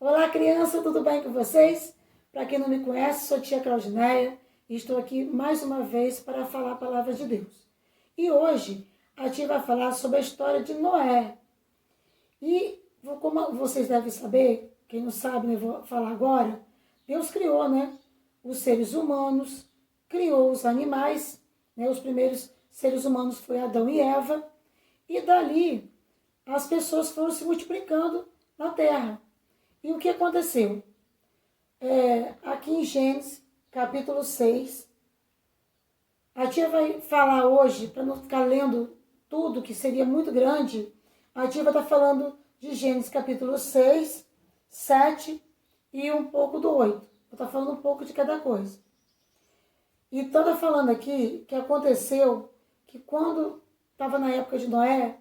Olá, criança, tudo bem com vocês? Para quem não me conhece, sou tia Claudineia e estou aqui mais uma vez para falar a palavra de Deus. E hoje a tia vai falar sobre a história de Noé. E como vocês devem saber, quem não sabe, né, vou falar agora, Deus criou, os seres humanos, criou os animais, os primeiros seres humanos foi Adão e Eva, e dali as pessoas foram se multiplicando na terra. E o que aconteceu? Aqui em Gênesis, capítulo 6, a tia vai falar hoje, para não ficar lendo tudo, que seria muito grande, a tia vai estar falando de Gênesis capítulo 6, 7 e um pouco do 8. Vou estar falando um pouco de cada coisa. Então, está falando aqui que aconteceu que quando estava na época de Noé,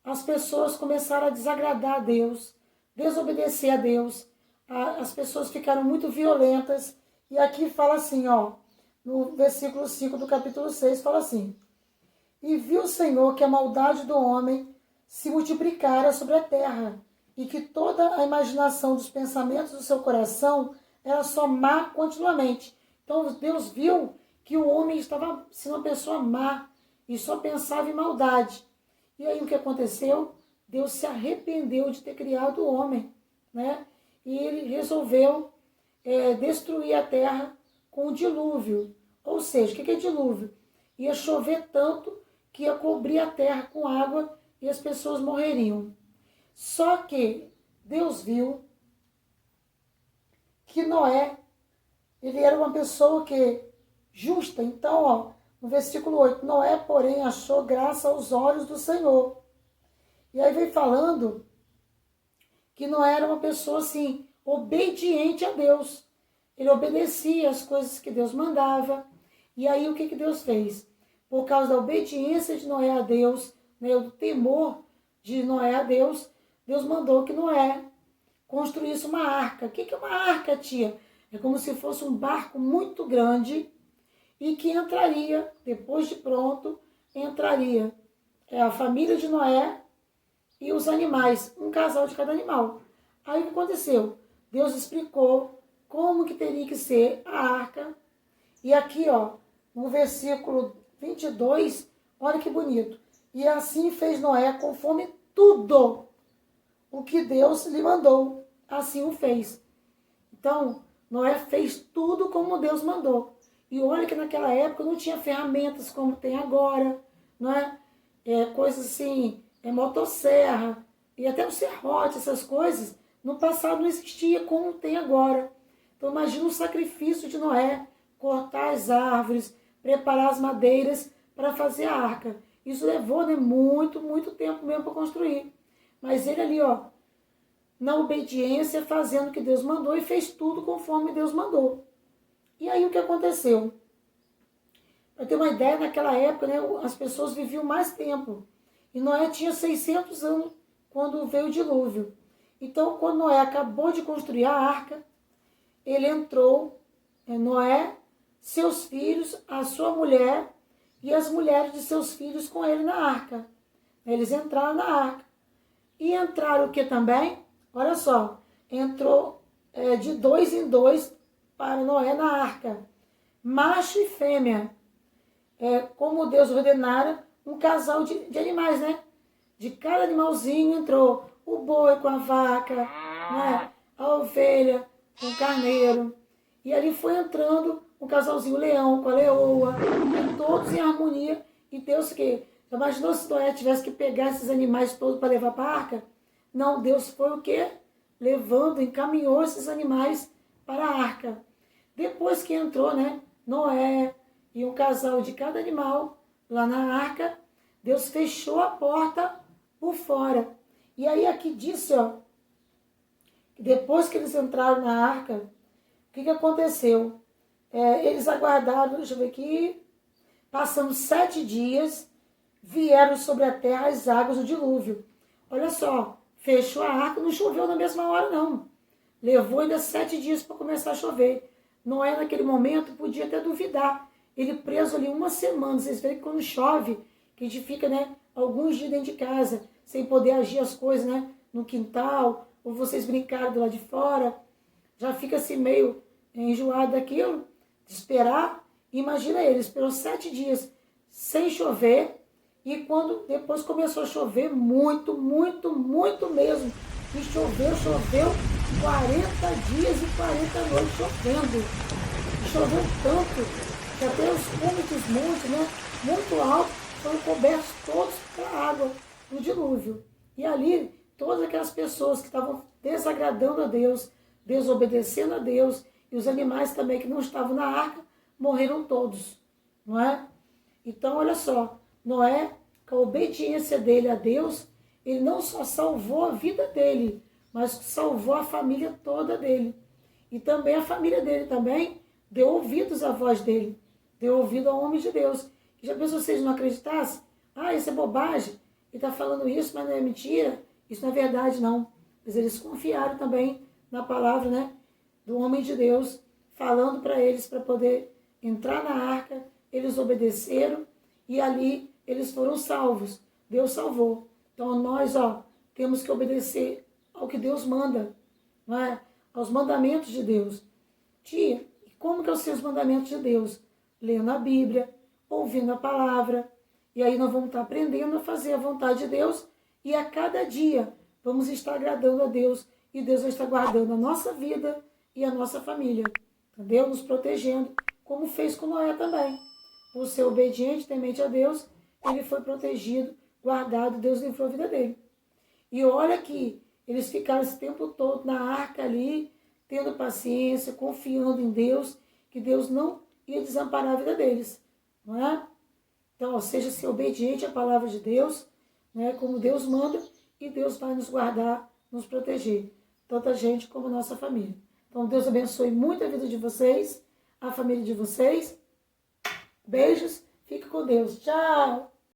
as pessoas começaram a desagradar a Deus, desobedecer a Deus, as pessoas ficaram muito violentas, e aqui fala assim, no versículo 5 do capítulo 6, fala assim: E viu o Senhor que a maldade do homem se multiplicara sobre a terra, e que toda a imaginação dos pensamentos do seu coração era só má continuamente. Então Deus viu que o homem estava sendo uma pessoa má, e só pensava em maldade. E aí o que aconteceu? Deus se arrependeu de ter criado o homem, E ele resolveu destruir a terra com o dilúvio. Ou seja, o que é dilúvio? Ia chover tanto que ia cobrir a terra com água e as pessoas morreriam. Só que Deus viu que Noé, ele era uma pessoa justa. Então, no versículo 8, Noé, porém, achou graça aos olhos do Senhor. E aí vem falando que Noé era uma pessoa, assim, obediente a Deus. Ele obedecia as coisas que Deus mandava. E aí o que Deus fez? Por causa da obediência de Noé a Deus, do temor de Noé a Deus, Deus mandou que Noé construísse uma arca. O que é uma arca, tia? É como se fosse um barco muito grande e que entraria, depois de pronto, entraria a família de Noé e os animais, um casal de cada animal. Aí o que aconteceu? Deus explicou como que teria que ser a arca. E aqui, no versículo 22, olha que bonito. E assim fez Noé conforme tudo o que Deus lhe mandou. Assim o fez. Então, Noé fez tudo como Deus mandou. E olha que naquela época não tinha ferramentas como tem agora, coisas assim, motosserra, e até o serrote, essas coisas, no passado não existia como tem agora. Então imagina o sacrifício de Noé, cortar as árvores, preparar as madeiras para fazer a arca. Isso levou muito, muito tempo mesmo para construir. Mas ele ali, na obediência, fazendo o que Deus mandou, e fez tudo conforme Deus mandou. E aí o que aconteceu? Para ter uma ideia, naquela época, as pessoas viviam mais tempo. E Noé tinha 600 anos quando veio o dilúvio. Então, quando Noé acabou de construir a arca, ele entrou, Noé, seus filhos, a sua mulher e as mulheres de seus filhos com ele na arca. Eles entraram na arca. E entraram o que também? Olha só, entrou de 2 em 2 para Noé na arca, macho e fêmea, como Deus ordenara, um casal de animais, De cada animalzinho entrou o boi com a vaca, a ovelha com o carneiro, e ali foi entrando um casalzinho, o leão com a leoa, e todos em harmonia. E Deus já imaginou se Noé tivesse que pegar esses animais todos para levar para a arca? Não, Deus foi o quê? Levando, encaminhou esses animais para a arca. Depois que entrou, Noé e um casal de cada animal lá na arca, Deus fechou a porta por fora. E aí aqui disse, que depois que eles entraram na arca, o que aconteceu? Eles aguardaram, deixa eu ver aqui, passando 7 dias, vieram sobre a terra as águas do dilúvio. Olha só, fechou a arca, não choveu na mesma hora, não. Levou ainda 7 dias para começar a chover. Noé, naquele momento, podia até duvidar. Ele preso ali 1 semana. Vocês veem que quando chove, que a gente fica, alguns dias dentro de casa, sem poder agir as coisas, no quintal, ou vocês brincaram do lado de fora, já fica assim meio enjoado daquilo, de esperar. Imagina ele, esperou 7 dias sem chover, e quando depois começou a chover muito, muito, muito mesmo, e choveu 40 dias e 40 noites chovendo. E choveu tanto que até os cumes dos montes, né, muito altos, foram cobertos todos pela água do dilúvio. E ali, todas aquelas pessoas que estavam desagradando a Deus, desobedecendo a Deus, e os animais também que não estavam na arca, morreram todos, não é? Então, olha só, Noé, com a obediência dele a Deus, ele não só salvou a vida dele, mas salvou a família toda dele. E também a família dele também deu ouvidos à voz dele, deu ouvido ao homem de Deus. E já pensou se vocês não acreditassem? Ah, isso é bobagem, ele está falando isso, mas não é mentira, isso não é verdade não. Mas eles confiaram também na palavra, né, do homem de Deus, falando para eles para poder entrar na arca. Eles obedeceram e ali eles foram salvos. Deus salvou. Então nós, temos que obedecer ao que Deus manda, não é? Aos mandamentos de Deus. Tia, e como que eu sei os mandamentos de Deus? Lendo a Bíblia, ouvindo a palavra, e aí nós vamos estar aprendendo a fazer a vontade de Deus, e a cada dia vamos estar agradando a Deus, e Deus vai estar guardando a nossa vida e a nossa família, entendeu? Nos protegendo, como fez com Noé também. Por ser obediente, temente a Deus, ele foi protegido, guardado, Deus livrou a vida dele. E olha que eles ficaram esse tempo todo na arca ali, tendo paciência, confiando em Deus, que Deus não ia desamparar a vida deles, não é? Então, seja ser obediente à palavra de Deus, né, como Deus manda, e Deus vai nos guardar, nos proteger, tanto a gente como a nossa família. Então, Deus abençoe muito a vida de vocês, a família de vocês. Beijos, fique com Deus. Tchau!